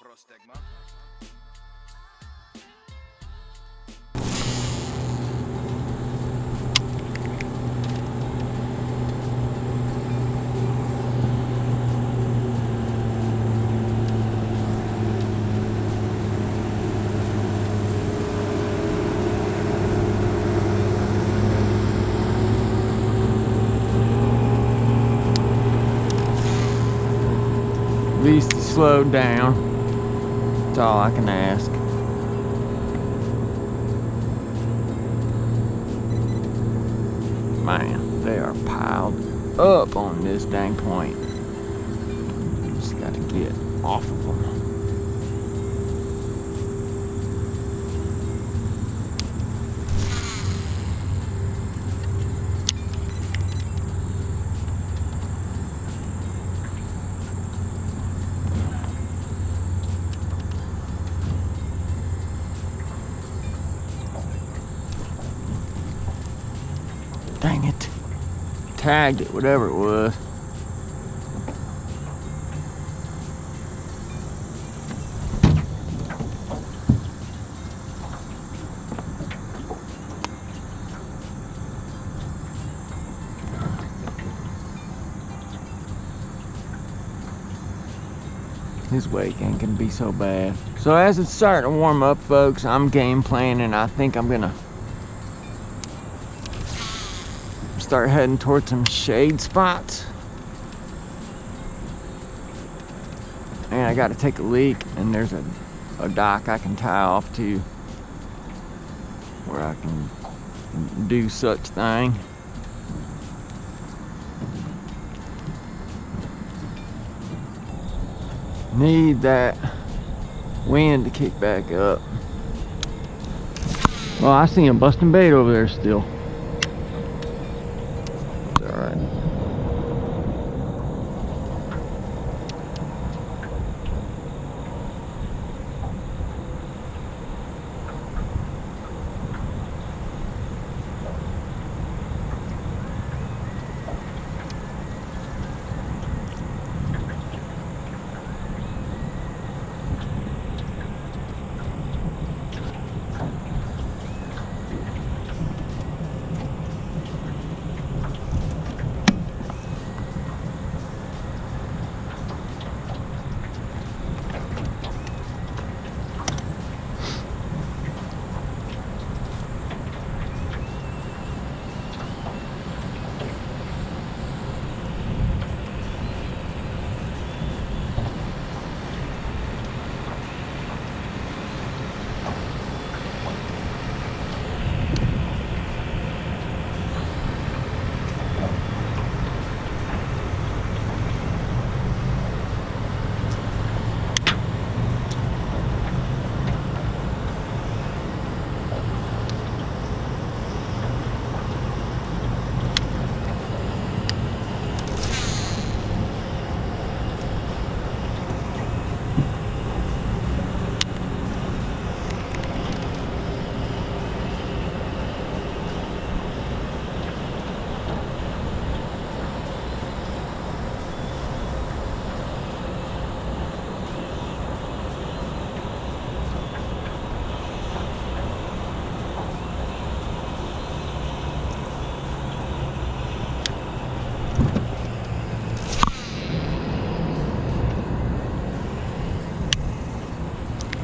Prostegma. At least it slowed down. That's all I can ask. Man, they are piled up on this dang point. Just got to get off of them. Dang it. Tagged it, whatever it was. His weight ain't gonna be so bad. So as it's starting to warm up, folks, I'm game planning. I think I'm gonna start heading towards some shade spots. And I gotta take a leak, and there's a dock I can tie off to where I can do such thing. Need that wind to kick back up. Well, I see him busting bait over there still. It's all right.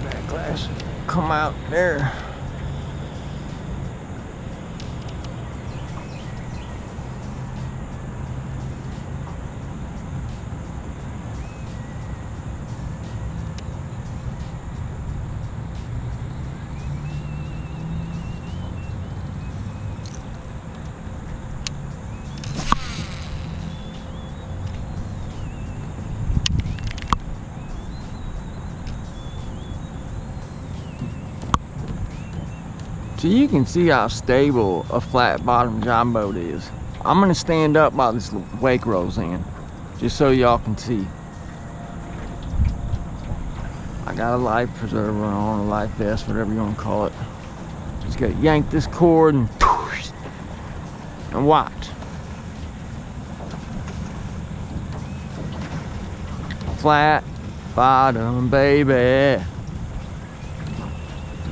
Backlash come out there. So you can see how stable a flat bottom john boat is. I'm gonna stand up while this wake rolls in, just so y'all can see. I got a life preserver on, a life vest, whatever you wanna call it. Just gotta yank this cord and watch. Flat, Bottom, baby.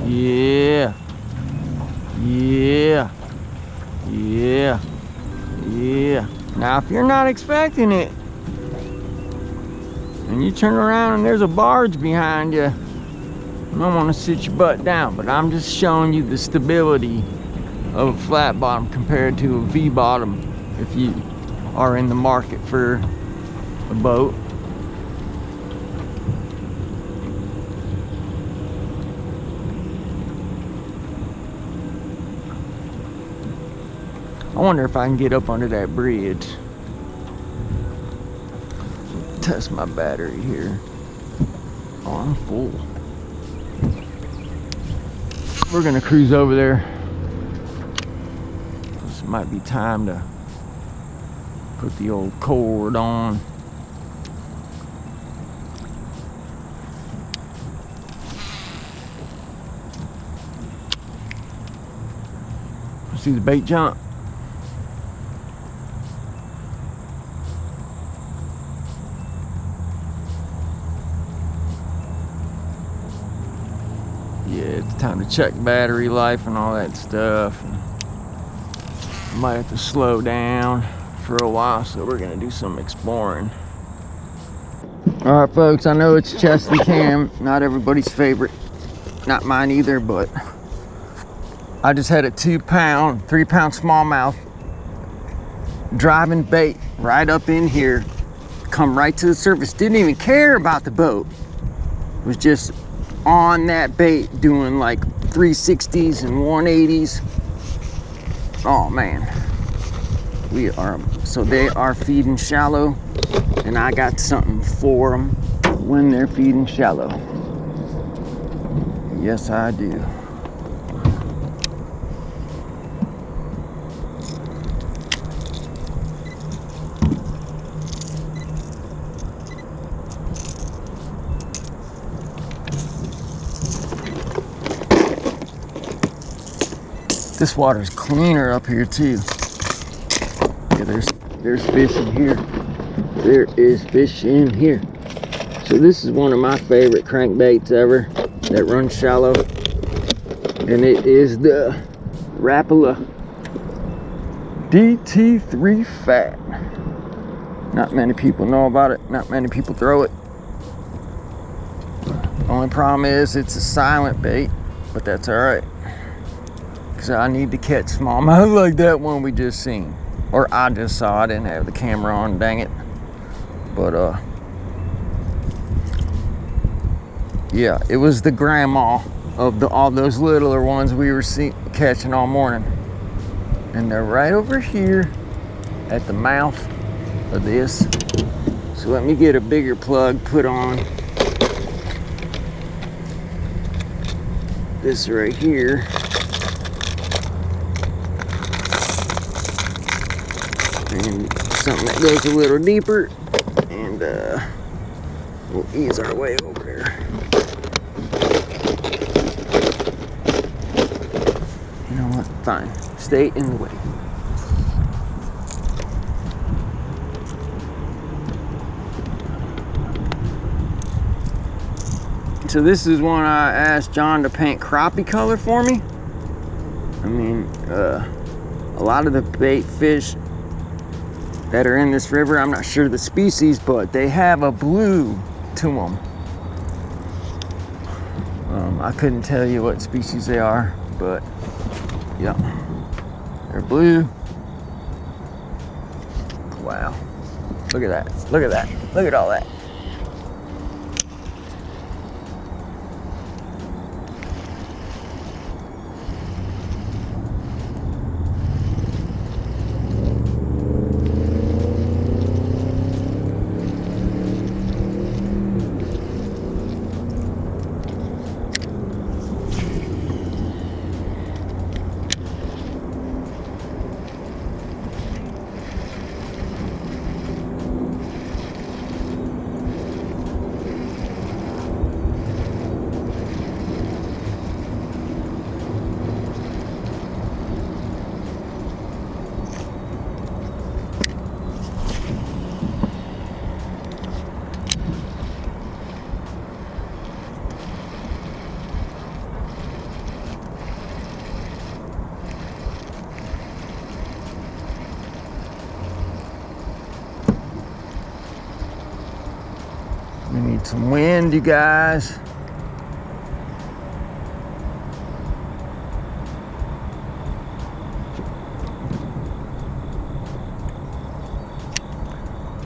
Yeah. Yeah. Yeah. Yeah. Now, if you're not expecting it, and you turn around and there's a barge behind you, you don't want to sit your butt down. But I'm just showing you the stability of a flat bottom compared to a V bottom if you are in the market for a boat. I wonder if I can get up under that bridge. Test my battery here. Oh, I'm full. We're gonna cruise over there. This might be time to put the old cord on. See the bait jump? Yeah, it's time to check battery life and all that stuff. Might have to slow down for a while, so we're gonna do some exploring. All right, folks, I know it's chest and cam, not everybody's favorite, not mine either, but I just had a 2 pound, 3 pound smallmouth driving bait right up in here, come right to the surface, didn't even care about the boat, was just on that bait doing like 360s and 180s. Oh man, so they are feeding shallow, and I got something for them when they're feeding shallow. Yes, I do. This water's cleaner up here too. Yeah, there's fish in here. There is fish in here. So this is one of my favorite crankbaits ever that runs shallow, and it is the Rapala DT3 Fat. Not many people know about it. Not many people throw it. Only problem is it's a silent bait, but that's all right. Cause I need to catch smallmouth like that one we just seen, or I just saw. I didn't have the camera on, dang it. But yeah, it was the grandma of all those littler ones we were catching all morning, and they're right over here at the mouth of this. So let me get a bigger plug put on this right here. And something that goes a little deeper, and we'll ease our way over there. You know what? Fine. Stay in the way. So this is one I asked John to paint crappie color for me. I mean, a lot of the bait fish that are in this river, I'm not sure the species, but they have a blue to them. I couldn't tell you what species they are, but yeah, they're blue. Wow, look at that, look at that, look at all that. We need some wind, you guys.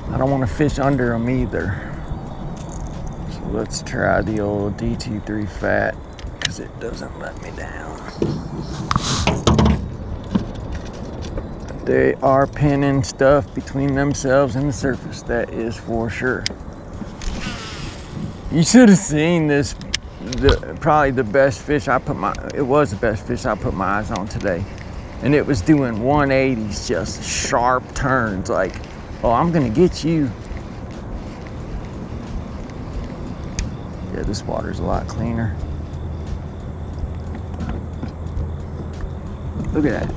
I don't want to fish under them either. So let's try the old D.2 fat, because it doesn't let me down. They are pinning stuff between themselves and the surface, that is for sure. You should have seen this, probably the best fish it was the best fish I put my eyes on today. And it was doing 180s, just sharp turns, like, oh, I'm gonna get you. Yeah, this water's a lot cleaner. Look at that.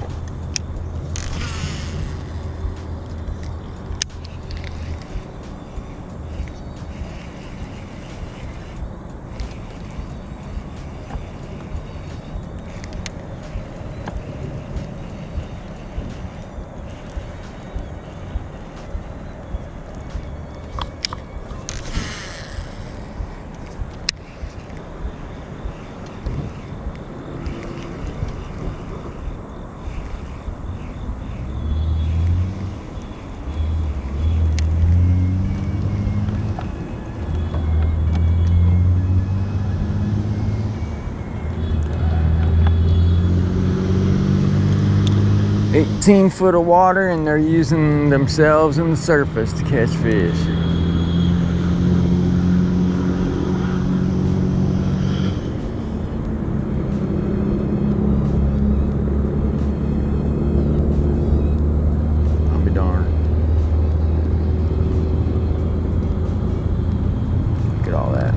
"18 foot of water and they're using themselves and the surface to catch fish." I'll be darned. Look at all that.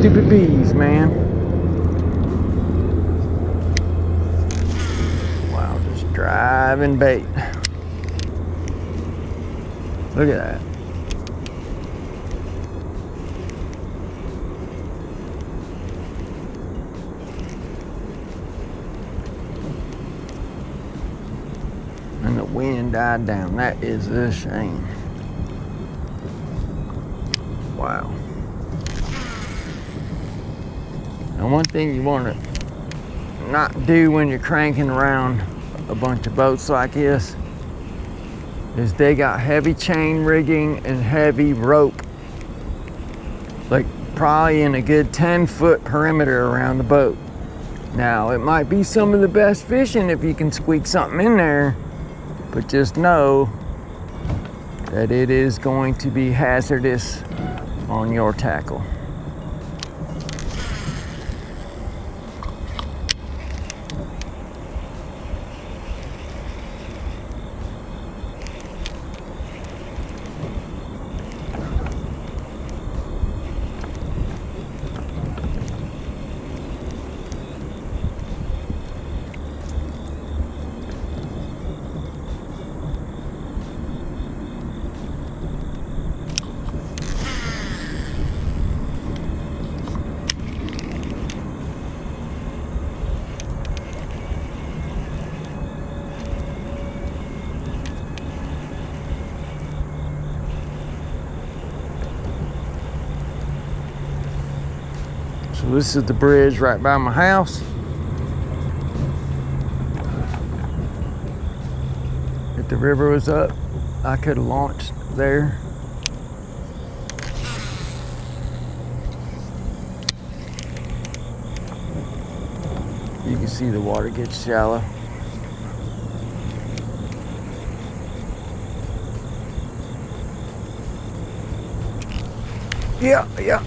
Stupid bees, man. Wow, just driving bait. Look at that. And the wind died down. That is a shame. Wow. And one thing you want to not do when you're cranking around a bunch of boats like this is they got heavy chain rigging and heavy rope, like probably in a good 10-foot perimeter around the boat. Now, it might be some of the best fishing if you can squeak something in there, but just know that it is going to be hazardous on your tackle. So this is the bridge right by my house. If the river was up, I could have launched there. You You see the water gets shallow. Yeah, yeah.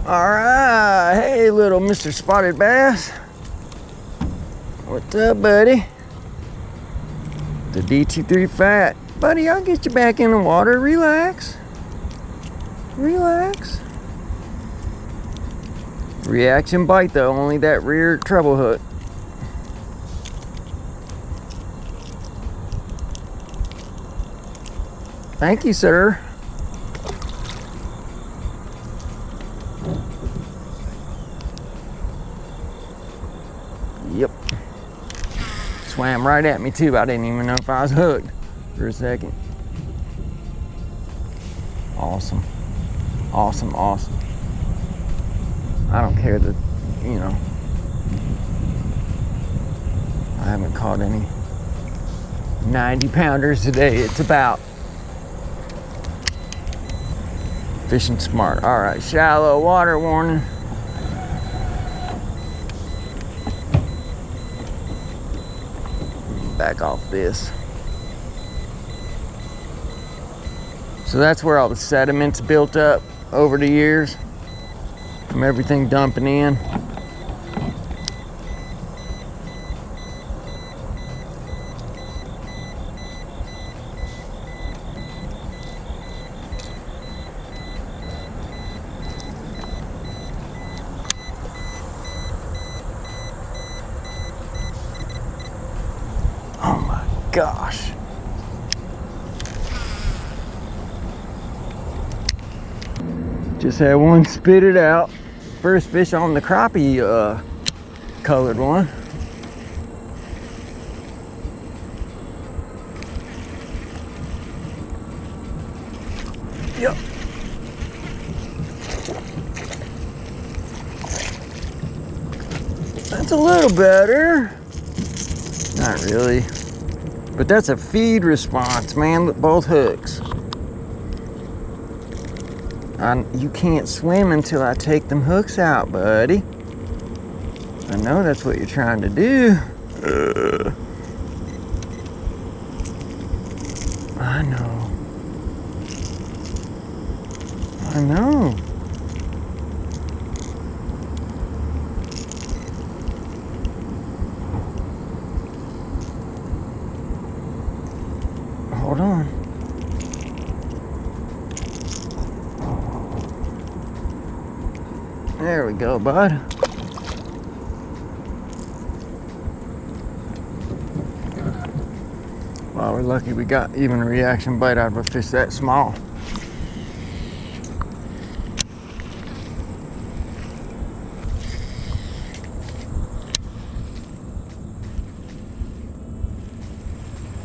All right, hey, little Mr. Spotted Bass. What's up, buddy? The DT3 Fat. Buddy, I'll get you back in the water. Relax. Relax. Reaction bite though, only that rear treble hook. Thank you, sir. Yep. Swam right at me too. I didn't even know if I was hooked for a second. Awesome. Awesome, awesome. I don't care that, you know, I haven't caught any 90 pounders today. It's about fishing smart. All right, shallow water warning. Back off this. So that's where all the sediment's built up over the years from everything dumping in. Oh my gosh. Just had one spit it out. First fish on the crappie colored one. Yep. That's a little better. Not really. But that's a feed response, man. Both hooks. You can't swim until I take them hooks out, buddy. I know that's what you're trying to do. I know. I know. Hold on. There we go, bud. Wow, we're lucky we got even a reaction bite out of a fish that small.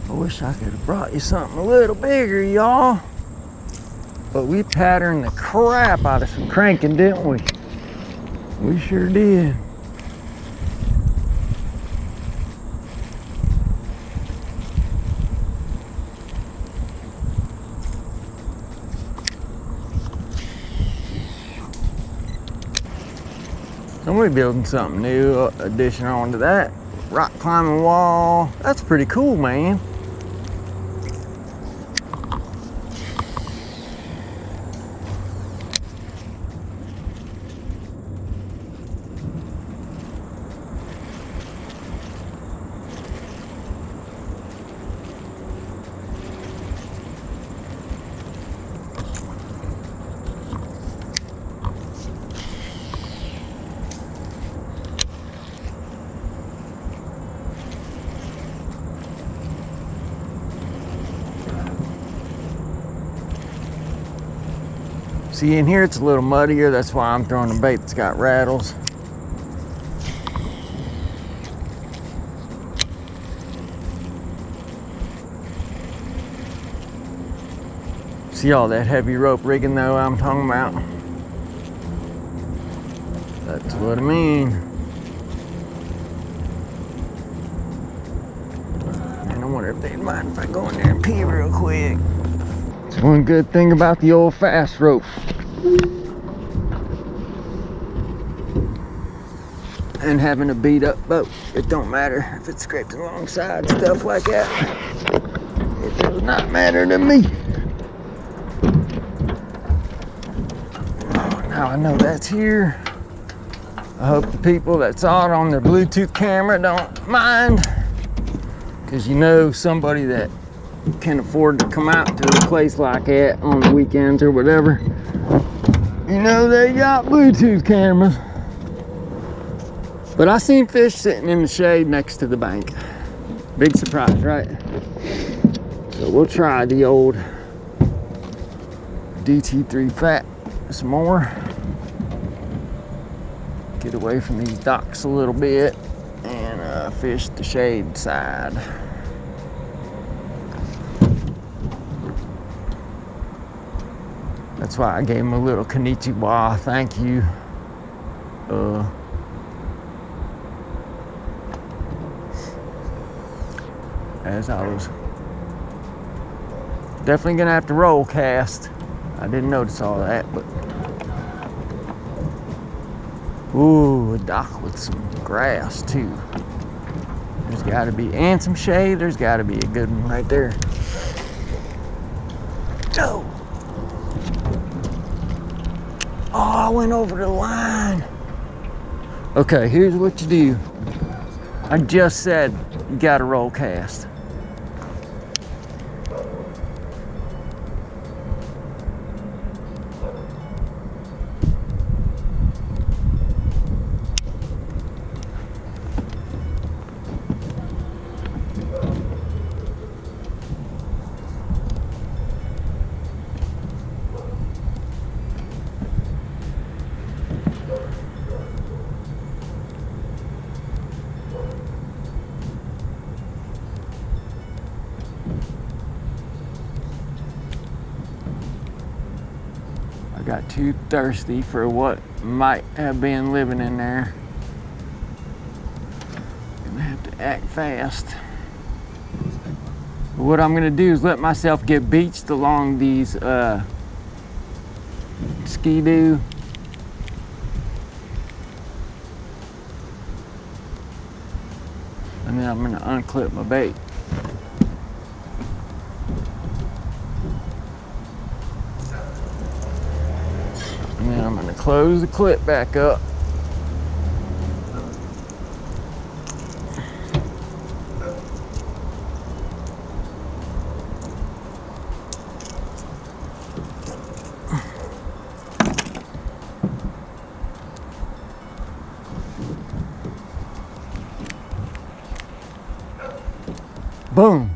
I wish I could have brought you something a little bigger, y'all. But we patterned the crap out of some cranking, didn't we? We sure did. So we're building something new, addition onto that. Rock climbing wall. That's pretty cool, man. See, in here it's a little muddier, that's why I'm throwing a bait that's got rattles. See all that heavy rope rigging though I'm talking about? That's what I mean. And I wonder if they'd mind if I go in there and pee real quick. It's one good thing about the old fast rope. and having a beat up boat. It don't matter if it's scraped alongside, stuff like that. It does not matter to me. Oh, now I know that's here. I hope the people that saw it on their Bluetooth camera don't mind, because you know somebody that can afford to come out to a place like that on the weekends or whatever, you know they got Bluetooth cameras. But I seen fish sitting in the shade next to the bank. Big surprise, right? So we'll try the old DT3 fat some more. Get away from these docks a little bit and fish the shade side. That's why I gave him a little konnichiwa, thank you. As I was definitely gonna have to roll cast. I didn't notice all that, but ooh, a dock with some grass too. There's gotta be, and some shade, there's gotta be a good one right there. Go! Oh, I went over the line. Okay, here's what you do. I just said you gotta roll cast. Got too thirsty for what might have been living in there. Gonna have to act fast. But what I'm gonna do is let myself get beached along these skidoo. And then I'm gonna unclip my bait. And then I'm going to close the clip back up. Boom.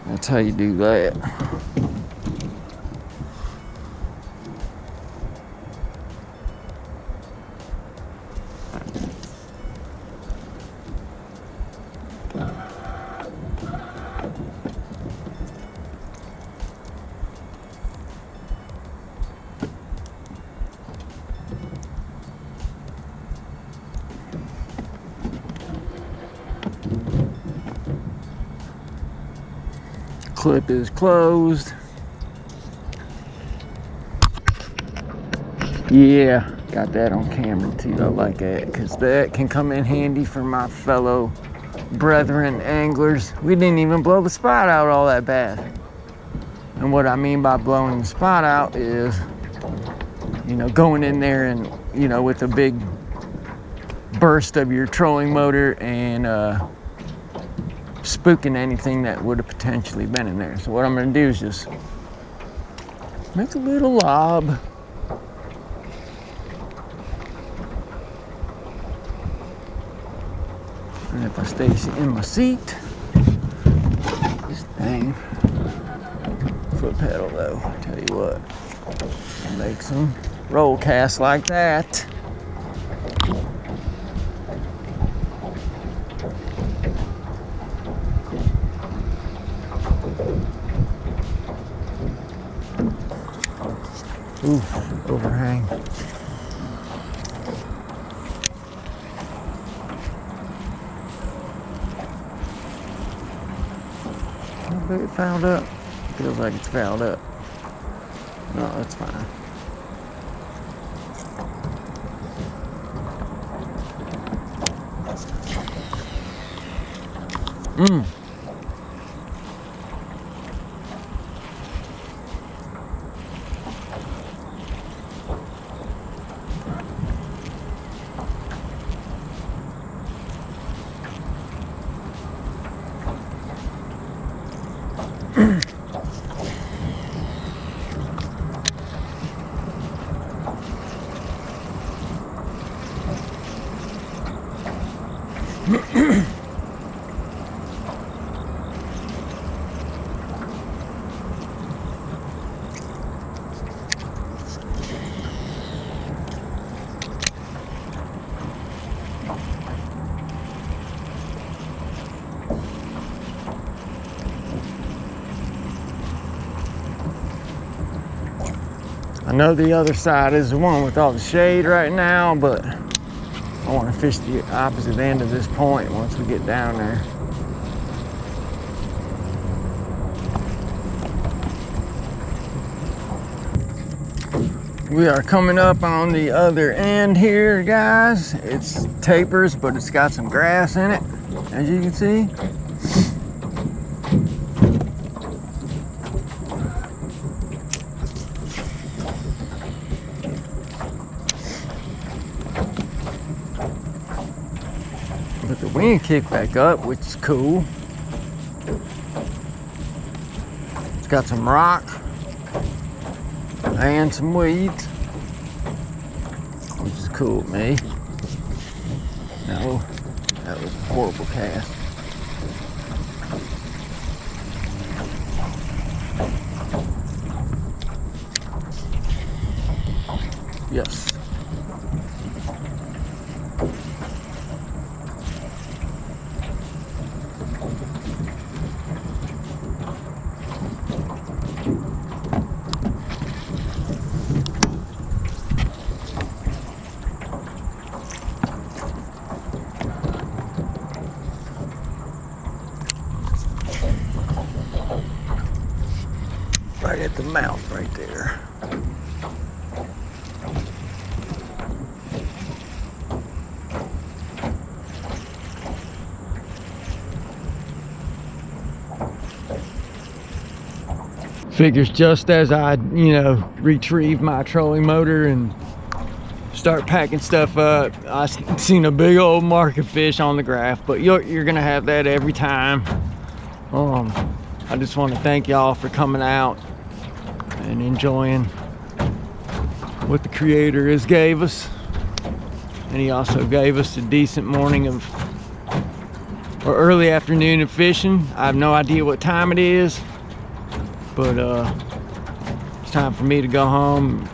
That's how you do that. Clip is closed. Yeah, got that on camera too. I like that because that can come in handy for my fellow brethren anglers. We didn't even blow the spot out all that bad. And what I mean by blowing the spot out is, you know, going in there and, you know, with a big burst of your trolling motor and spooking anything that would have potentially been in there. So what I'm going to do is just make a little lob. And if I stay in my seat, this dang foot pedal though, I tell you what, I'll make some roll casts like that. Oof, overhang. I bet it fouled up. Feels like it's fouled up. No, that's fine. I know the other side is the one with all the shade right now, but I want to fish the opposite end of this point once we get down there. We are coming up on the other end here, guys. It's tapers, but it's got some grass in it, as you can see. But the wind kicked back up, which is cool. It's got some rock and some weeds, which is cool with me. No, that was a horrible cast. Yes. Right at the mouth right there. Figures just as I, retrieve my trolling motor and start packing stuff up, I seen a big old market fish on the graph, but you're gonna have that every time. I just want to thank y'all for coming out and enjoying what the Creator has gave us, and He also gave us a decent morning or early afternoon of fishing. I have no idea what time it is, but it's time for me to go home,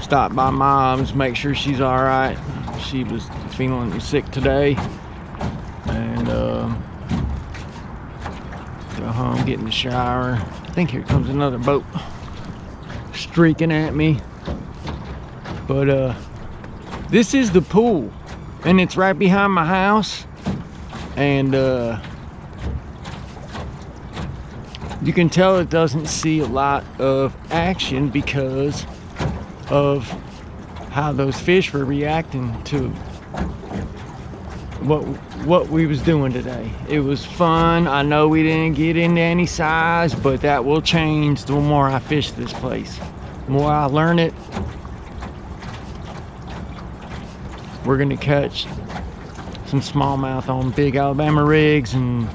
stop by Mom's, make sure she's all right. She was feeling sick today, and go home, get in the shower. I think here comes another boat streaking at me. But this is the pool, and it's right behind my house, and you can tell it doesn't see a lot of action because of how those fish were reacting to what we was doing today. It was fun. I know we didn't get into any size, but that will change the more I fish this place. The more I learn it, we're gonna catch some smallmouth on big Alabama rigs and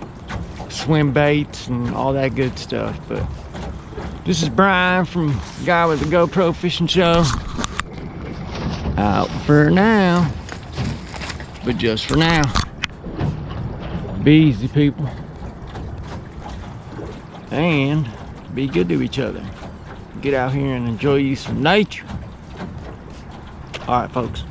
swim baits and all that good stuff. But this is Brian from Guy with the GoPro Fishing Show. Out for now, but just for now. Be easy, people, and be good to each other. Get out here and enjoy you some nature. All right, folks.